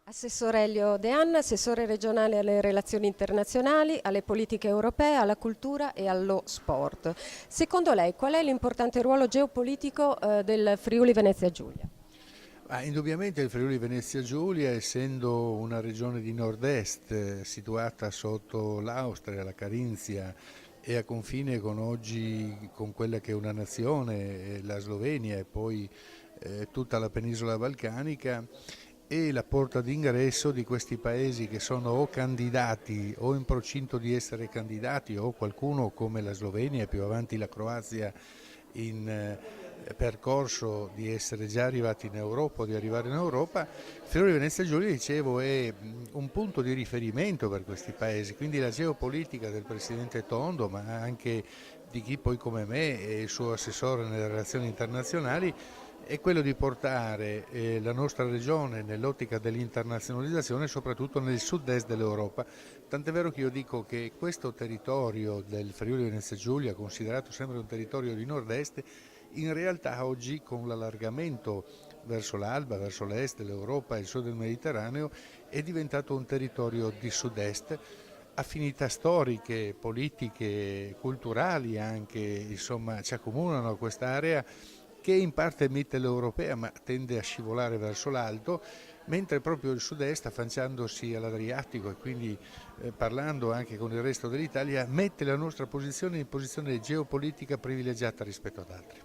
Assessore Elio De Anna, assessore regionale alle relazioni internazionali, alle politiche europee, alla cultura e allo sport. Secondo lei qual è l'importante ruolo geopolitico del Friuli Venezia Giulia? Indubbiamente il Friuli Venezia Giulia, essendo una regione di nord-est situata sotto l'Austria, la Carinzia e a confine con oggi con quella che è una nazione, la Slovenia e poi tutta la penisola balcanica, e la porta d'ingresso di questi paesi che sono o candidati o in procinto di essere candidati, o qualcuno come la Slovenia e più avanti la Croazia in percorso di essere già arrivati in Europa o di arrivare in Europa. Friuli Venezia Giulia, dicevo, è un punto di riferimento per questi paesi, quindi la geopolitica del Presidente Tondo, ma anche di chi poi come me è il suo assessore nelle relazioni internazionali, è quello di portare la nostra regione nell'ottica dell'internazionalizzazione, soprattutto nel sud-est dell'Europa. Tant'è vero che io dico che questo territorio del Friuli Venezia Giulia, considerato sempre un territorio di nord-est, in realtà oggi con l'allargamento verso l'alba, verso l'est dell'Europa e il sud del Mediterraneo, è diventato un territorio di sud-est. Affinità storiche, politiche, culturali anche, insomma, ci accomunano a quest'area che in parte è mitteleuropea ma tende a scivolare verso l'alto, mentre proprio il sud-est, affacciandosi all'Adriatico e quindi parlando anche con il resto dell'Italia, mette la nostra posizione in posizione geopolitica privilegiata rispetto ad altri.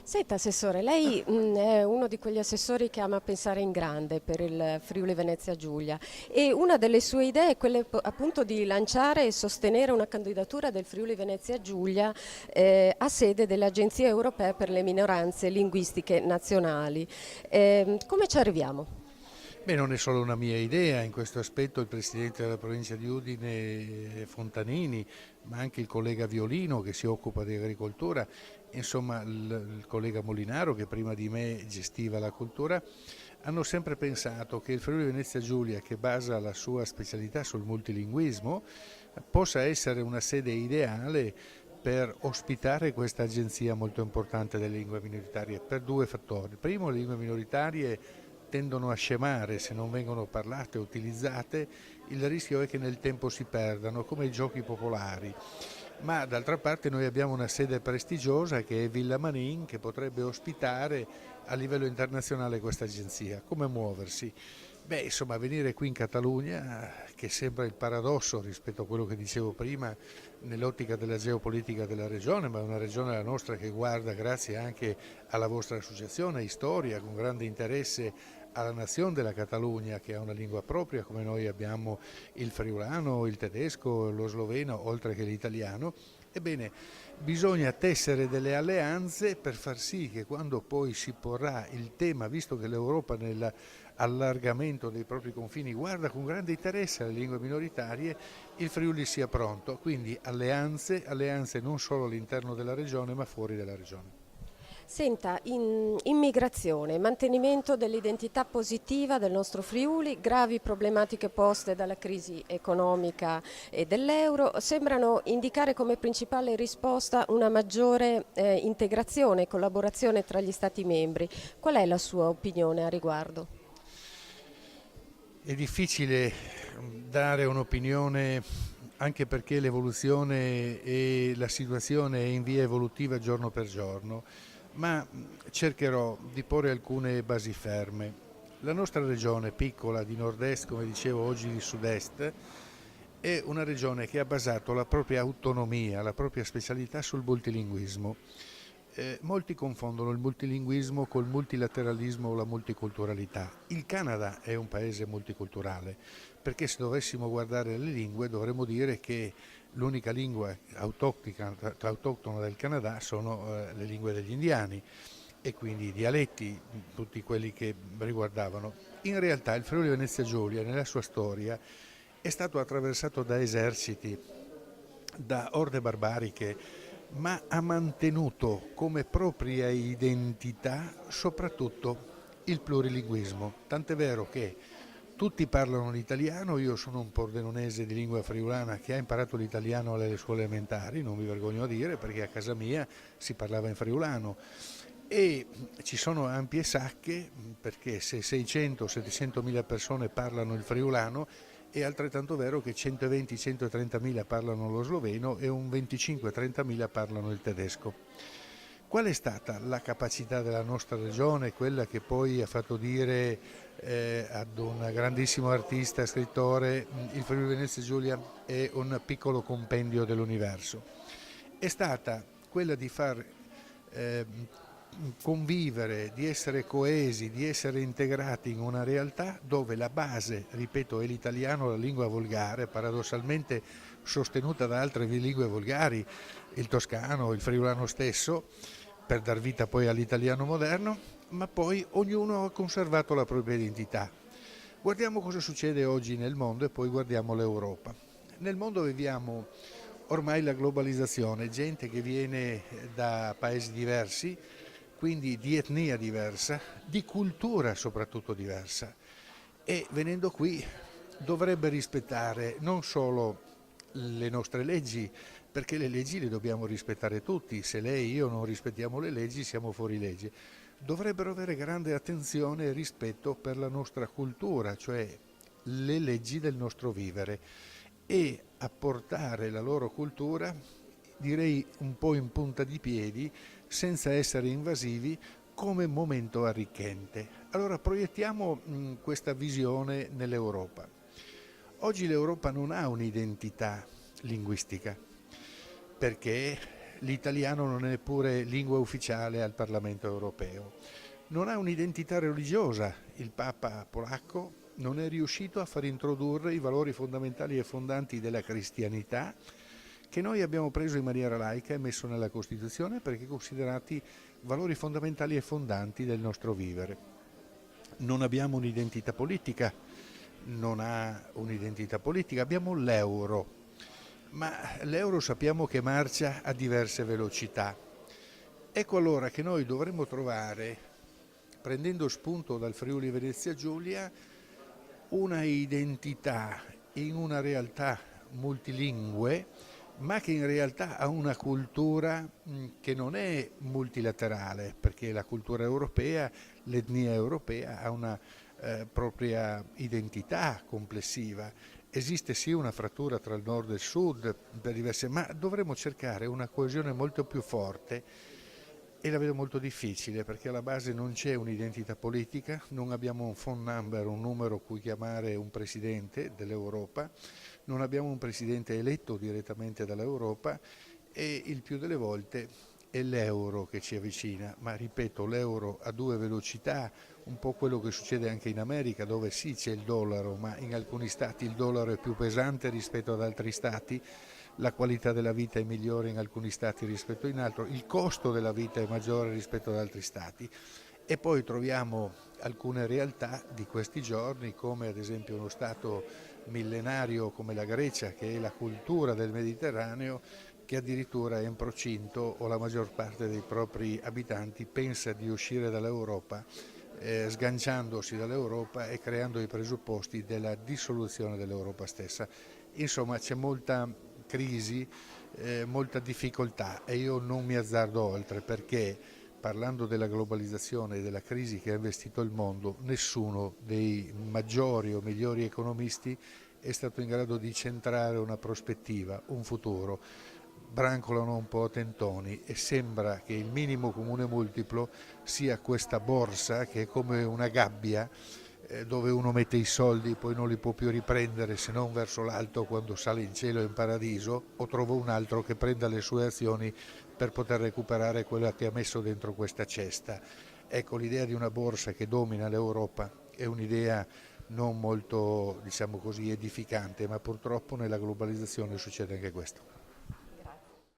Senta, assessore, lei è uno di quegli assessori che ama pensare in grande per il Friuli Venezia Giulia e una delle sue idee è quella appunto di lanciare e sostenere una candidatura del Friuli Venezia Giulia a sede dell'Agenzia Europea per le minoranze linguistiche nazionali. Come ci arriviamo? Beh, non è solo una mia idea, in questo aspetto il Presidente della provincia di Udine Fontanini, ma anche il collega Violino che si occupa di agricoltura, insomma il collega Molinaro che prima di me gestiva la cultura, hanno sempre pensato che il Friuli Venezia Giulia, che basa la sua specialità sul multilinguismo, possa essere una sede ideale per ospitare questa agenzia molto importante delle lingue minoritarie per due fattori. Primo, le lingue minoritarie tendono a scemare se non vengono parlate o utilizzate, il rischio è che nel tempo si perdano, come i giochi popolari. Ma d'altra parte noi abbiamo una sede prestigiosa che è Villa Manin, che potrebbe ospitare a livello internazionale questa agenzia. Come muoversi? Beh, insomma, venire qui in Catalogna, che sembra il paradosso rispetto a quello che dicevo prima, nell'ottica della geopolitica della regione, ma è una regione la nostra che guarda, grazie anche alla vostra associazione Storia, con grande interesse alla nazione della Catalogna, che ha una lingua propria, come noi abbiamo il friulano, il tedesco, lo sloveno, oltre che l'italiano. Ebbene, bisogna tessere delle alleanze per far sì che quando poi si porrà il tema, visto che l'Europa nell'allargamento dei propri confini guarda con grande interesse alle lingue minoritarie, il Friuli sia pronto. Quindi alleanze, alleanze non solo all'interno della regione ma fuori dalla regione. Senta, immigrazione, mantenimento dell'identità positiva del nostro Friuli, gravi problematiche poste dalla crisi economica e dell'euro sembrano indicare come principale risposta una maggiore integrazione e collaborazione tra gli Stati membri. Qual è la sua opinione a riguardo? È difficile dare un'opinione anche perché l'evoluzione e la situazione è in via evolutiva giorno per giorno, ma cercherò di porre alcune basi ferme. La nostra regione piccola di nord-est, come dicevo oggi di sud-est, è una regione che ha basato la propria autonomia, la propria specialità sul multilinguismo. Molti confondono il multilinguismo col multilateralismo o la multiculturalità. Il Canada è un paese multiculturale, perché se dovessimo guardare le lingue dovremmo dire che l'unica lingua autoctona del Canada sono le lingue degli indiani e quindi i dialetti, tutti quelli che riguardavano. In realtà il Friuli Venezia Giulia nella sua storia è stato attraversato da eserciti, da orde barbariche, ma ha mantenuto come propria identità soprattutto il plurilinguismo. Tant'è vero che tutti parlano l'italiano, io sono un pordenonese di lingua friulana che ha imparato l'italiano alle scuole elementari, non mi vergogno a dire perché a casa mia si parlava in friulano. e ci sono ampie sacche, perché se 600-700 mila persone parlano il friulano è altrettanto vero che 120-130 mila parlano lo sloveno e un 25-30 mila parlano il tedesco. Qual è stata la capacità della nostra regione, quella che poi ha fatto dire ad un grandissimo artista, scrittore, il Friuli Venezia Giulia è un piccolo compendio dell'universo? È stata quella di far eh, convivere, di essere coesi, di essere integrati in una realtà dove la base, ripeto, è l'italiano, la lingua volgare, paradossalmente sostenuta da altre lingue volgari, il toscano, il friulano stesso, per dar vita poi all'italiano moderno, ma poi ognuno ha conservato la propria identità. Guardiamo cosa succede oggi nel mondo e poi guardiamo l'Europa. Nel mondo viviamo ormai la globalizzazione, gente che viene da paesi diversi, quindi di etnia diversa, di cultura soprattutto diversa, e venendo qui dovrebbe rispettare non solo le nostre leggi, perché le leggi le dobbiamo rispettare tutti, se lei e io non rispettiamo le leggi siamo fuori legge. Dovrebbero avere grande attenzione e rispetto per la nostra cultura, cioè le leggi del nostro vivere, e apportare la loro cultura, direi un po' in punta di piedi, senza essere invasivi, come momento arricchente. Allora proiettiamo questa visione nell'Europa. Oggi l'Europa non ha un'identità linguistica, perché l'italiano non è neppure lingua ufficiale al Parlamento europeo. Non ha un'identità religiosa, il Papa polacco non è riuscito a far introdurre i valori fondamentali e fondanti della cristianità, che noi abbiamo preso in maniera laica e messo nella Costituzione perché considerati valori fondamentali e fondanti del nostro vivere. Non abbiamo un'identità politica, non ha un'identità politica, abbiamo l'euro, ma l'euro sappiamo che marcia a diverse velocità. Ecco allora che noi dovremmo trovare, prendendo spunto dal Friuli Venezia Giulia, una identità in una realtà multilingue, ma che in realtà ha una cultura che non è multilaterale, perché la cultura europea, l'etnia europea ha una propria identità complessiva. Esiste sì una frattura tra il nord e il sud per diverse, ma dovremmo cercare una coesione molto più forte, e la vedo molto difficile perché alla base non c'è un'identità politica, non abbiamo un phone number, un numero cui chiamare un presidente dell'Europa, non abbiamo un presidente eletto direttamente dall'Europa, e il più delle volte è l'euro che ci avvicina, ma ripeto, l'euro a due velocità, un po' quello che succede anche in America, dove sì c'è il dollaro, ma in alcuni stati il dollaro è più pesante rispetto ad altri stati, la qualità della vita è migliore in alcuni stati rispetto in altri, il costo della vita è maggiore rispetto ad altri stati, e poi troviamo alcune realtà di questi giorni, come ad esempio uno stato millenario come la Grecia, che è la cultura del Mediterraneo, che addirittura è in procinto, o la maggior parte dei propri abitanti pensa di uscire dall'Europa, sganciandosi dall'Europa e creando i presupposti della dissoluzione dell'Europa stessa. Insomma, c'è molta crisi, molta difficoltà, e io non mi azzardo oltre, perché parlando della globalizzazione e della crisi che ha investito il mondo, nessuno dei maggiori o migliori economisti è stato in grado di centrare una prospettiva, un futuro. Brancolano un po' a tentoni e sembra che il minimo comune multiplo sia questa borsa che è come una gabbia dove uno mette i soldi, poi non li può più riprendere se non verso l'alto quando sale in cielo in paradiso, o trova un altro che prenda le sue azioni per poter recuperare quella che ha messo dentro questa cesta. Ecco, l'idea di una borsa che domina l'Europa è un'idea non molto, diciamo così, edificante, ma purtroppo nella globalizzazione succede anche questo.